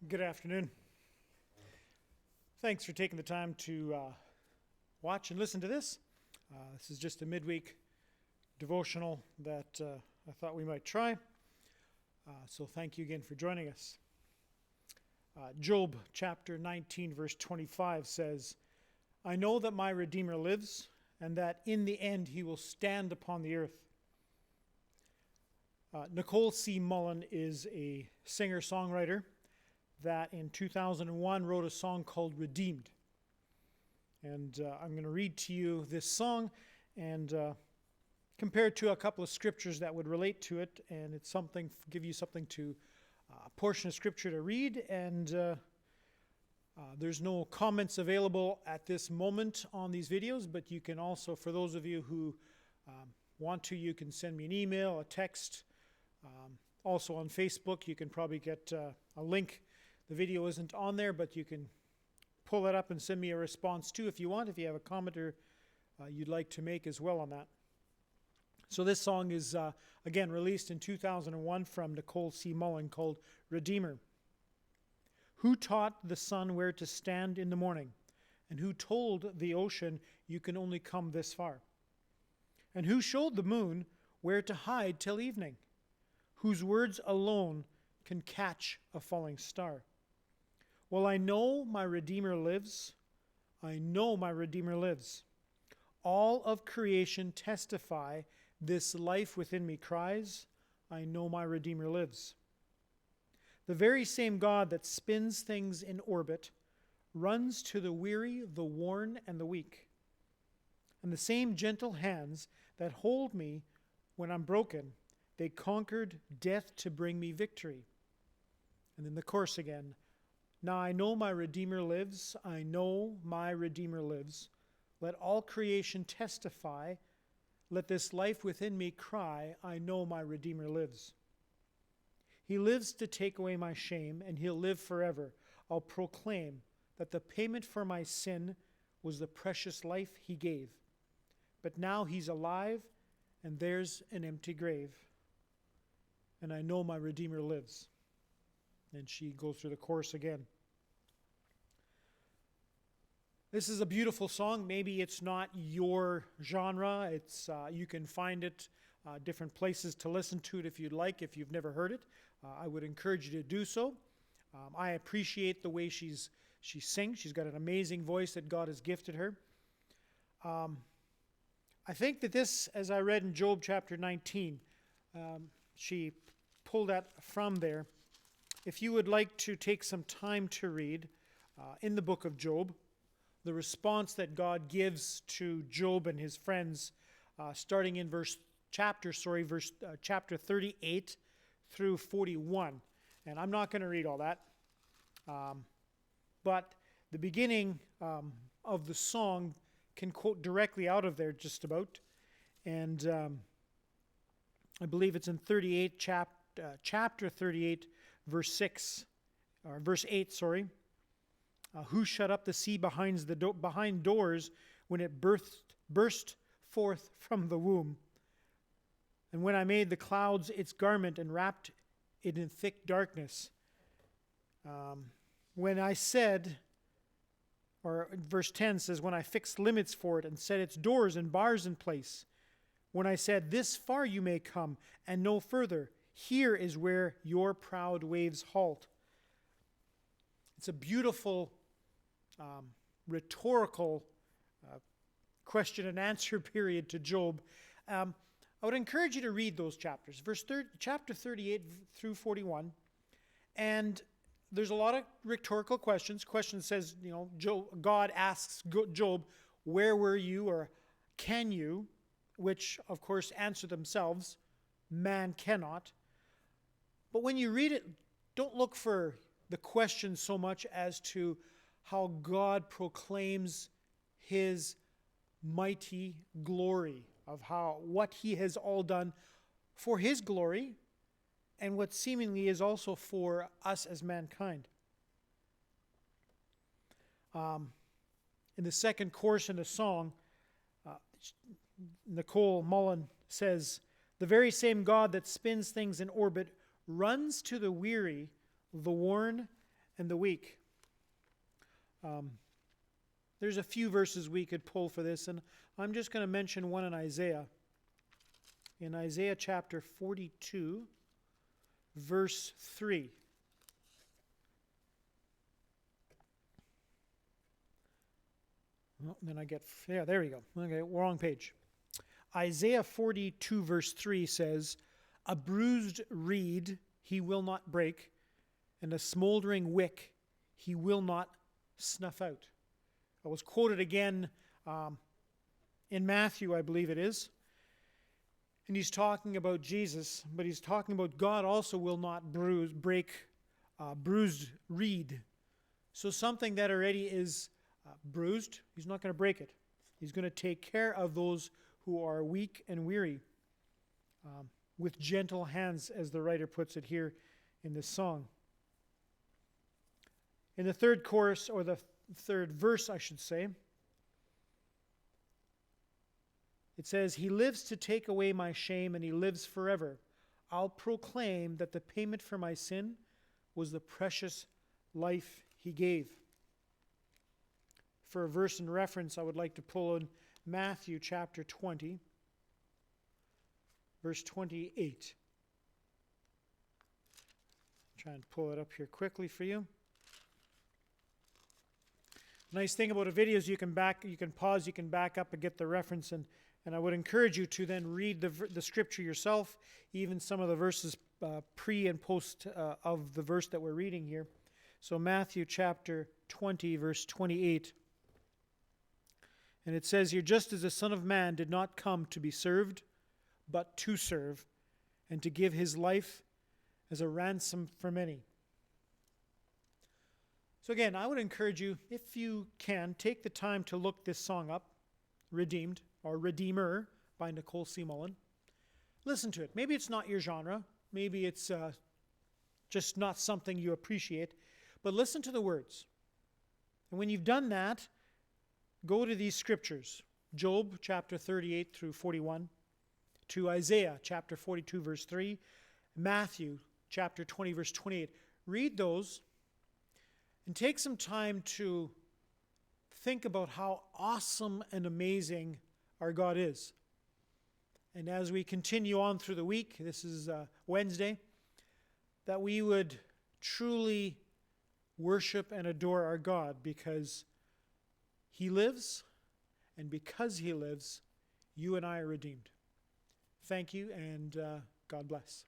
Good afternoon. Thanks for taking the time to watch and listen to this. This is just a midweek devotional that I thought we might try. So thank you again for joining us. Job chapter 19 verse 25 says, "I know that my Redeemer lives, and that in the end he will stand upon the earth." Nicole C. Mullen is a singer-songwriter that in 2001 wrote a song called Redeemed. And I'm going to read to you this song and compare it to a couple of scriptures that would relate to it, and it's something, give you something to, a portion of scripture to read, and there's no comments available at this moment on these videos, but you can also, for those of you who want to, you can send me an email, a text. Also on Facebook, you can probably get a link. The video isn't on there, but you can pull it up and send me a response too if you want, if you have a comment or you'd like to make as well on that. So this song is, again, released in 2001 from Nicole C. Mullen, called Redeemer. Who taught the sun where to stand in the morning? And who told the ocean you can only come this far? And who showed the moon where to hide till evening? Whose words alone can catch a falling star? Well, I know my Redeemer lives. I know my Redeemer lives. All of creation testify. This life within me cries, I know my Redeemer lives. The very same God that spins things in orbit runs to the weary, the worn, and the weak. And the same gentle hands that hold me when I'm broken, they conquered death to bring me victory. And then the chorus again. Now I know my Redeemer lives. I know my Redeemer lives. Let all creation testify. Let this life within me cry, I know my Redeemer lives. He lives to take away my shame, and he'll live forever. I'll proclaim that the payment for my sin was the precious life he gave. But now he's alive, and there's an empty grave. And I know my Redeemer lives. And she goes through the chorus again. This is a beautiful song. Maybe it's not your genre. It's you can find it different places to listen to it if you'd like, if you've never heard it. I would encourage you to do so. I appreciate the way she sings. She's got an amazing voice that God has gifted her. I think that this, as I read in Job chapter 19, she pulled that from there. If you would like to take some time to read in the book of Job, the response that God gives to Job and his friends, starting in chapter 38 through 41. And I'm not going to read all that. But the beginning of the song can quote directly out of there just about. And I believe it's in 38, chapter 38, verse 6, or verse 8, sorry. Who shut up the sea behind doors when it burst forth from the womb? And when I made the clouds its garment and wrapped it in thick darkness. When I said, or verse 10 says, when I fixed limits for it and set its doors and bars in place. When I said, this far you may come and no further. Here is where your proud waves halt. It's a beautiful rhetorical question and answer period to Job. I would encourage you to read those chapters, chapter 38 through 41. And there's a lot of rhetorical questions. Question says, God asks Job, where were you, or can you? Which, of course, answer themselves. Man cannot. But when you read it, don't look for the question so much as to how God proclaims his mighty glory of what he has all done for his glory and what seemingly is also for us as mankind. In the second chorus in the song, Nicole Mullen says, the very same God that spins things in orbit runs to the weary, the worn, and the weak. There's a few verses we could pull for this, and I'm just going to mention one in Isaiah. In Isaiah chapter 42, verse 3. Oh, then I get, yeah, there we go. Okay, wrong page. Isaiah 42, verse 3 says, "A bruised reed he will not break, and a smoldering wick he will not snuff out." I was quoted again in Matthew, I believe it is. And he's talking about Jesus, but he's talking about God also will not break bruised reed. So something that already is bruised, he's not going to break it. He's going to take care of those who are weak and weary with gentle hands, as the writer puts it here in this song. In the third chorus, or the third verse, I should say, it says, "He lives to take away my shame, and he lives forever. I'll proclaim that the payment for my sin was the precious life he gave." For a verse in reference, I would like to pull in Matthew chapter 20, verse 28. Try and pull it up here quickly for you. The nice thing about a video is you can pause, you can back up and get the reference, and I would encourage you to then read the scripture yourself, even some of the verses pre and post of the verse that we're reading here. So Matthew chapter 20, verse 28. And it says here, "Just as the Son of Man did not come to be served, but to serve, and to give his life as a ransom for many." So again, I would encourage you, if you can, take the time to look this song up, Redeemed, or Redeemer, by Nicole C. Mullen. Listen to it. Maybe it's not your genre. Maybe it's just not something you appreciate. But listen to the words. And when you've done that, go to these scriptures. Job chapter 38 through 41, to Isaiah chapter 42 verse 3, Matthew chapter 20 verse 28. Read those and take some time to think about how awesome and amazing our God is. And as we continue on through the week, this is Wednesday, that we would truly worship and adore our God, because he lives, and because he lives, you and I are redeemed. Thank you, and God bless.